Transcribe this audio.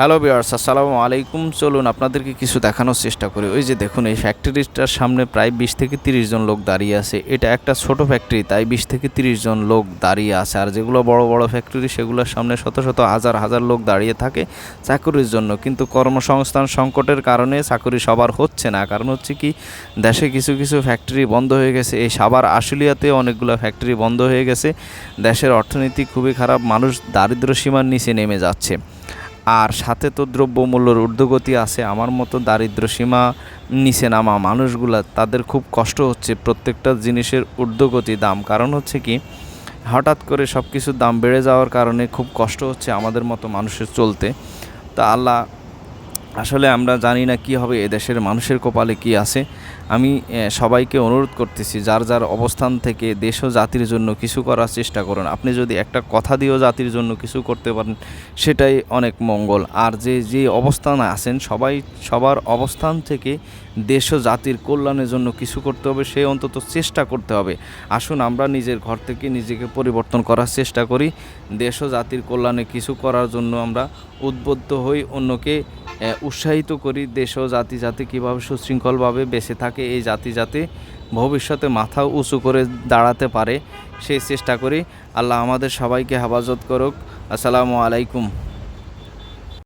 Hello viewers, আসসালামু আলাইকুম। চলুন আপনাদেরকে কিছু দেখানোর চেষ্টা করি। ওই যে দেখুন, এই ফ্যাক্টরিটার সামনে প্রায় 20 থেকে 30 জন লোক দাঁড়িয়ে আছে। এটা একটা ছোট ফ্যাক্টরি, তাই 20 থেকে 30 জন লোক দাঁড়িয়ে আছে। আর যেগুলো বড় বড় ফ্যাক্টরি, সেগুলোর সামনে শত শত হাজার হাজার লোক দাঁড়িয়ে থাকে চাকরির জন্য। কিন্তু কর্মসংস্থান সংকটের কারণে চাকরি সবার হচ্ছে না। কারণ হচ্ছে কি, দেশে কিছু কিছু ফ্যাক্টরি বন্ধ হয়ে গেছে। এই সাভার আশুলিয়াতে অনেকগুলো ফ্যাক্টরি বন্ধ হয়ে গেছে। দেশের অর্থনীতি খুবই খারাপ, মানুষ দারিদ্র্য সীমার নিচে নেমে যাচ্ছে। আর সাথে তো দ্রব্যমূল্যের ঊর্ধ্বগতি আছে। আমার মতো দারিদ্র্যসীমা নিচে নামা মানুষগুলা, তাদের খুব কষ্ট হচ্ছে প্রত্যেকটা জিনিসের ঊর্ধ্বগতি দাম। কারণ হচ্ছে কি, হঠাৎ করে সব কিছুর দাম বেড়ে যাওয়ার কারণে খুব কষ্ট হচ্ছে আমাদের মতো মানুষের চলতে। তা আল্লাহ, আসলে আমরা জানি না কী হবে, এদেশের মানুষের কপালে কী আছে। আমি সবাইকে অনুরোধ করতেছি, যার যার অবস্থান থেকে দেশ ও জাতির জন্য কিছু করার চেষ্টা করুন। আপনি যদি একটা কথা দিয়েও জাতির জন্য কিছু করতে পারেন, সেটাই অনেক মঙ্গল। আর যে অবস্থানে আছেন, সবার অবস্থান থেকে দেশ ও জাতির কল্যাণের জন্য কিছু করতে হবে, সে অন্তত চেষ্টা করতে হবে। আসুন আমরা নিজের ঘর থেকে নিজেকে পরিবর্তন করার চেষ্টা করি। দেশ ও জাতির কল্যাণে কিছু করার জন্য আমরা উদ্বুদ্ধ হই, অন্যকে উৎসাহিত করি। দেশ ও জাতি যাতে কীভাবে সুশৃঙ্খলভাবে বেঁচে থাকে, এই জাতি যাতে ভবিষ্যতে মাথা উঁচু করে দাঁড়াতে পারে, সেই চেষ্টা করি। আল্লাহ আমাদের সবাইকে হেফাজত করুক। আসসালামু আলাইকুম।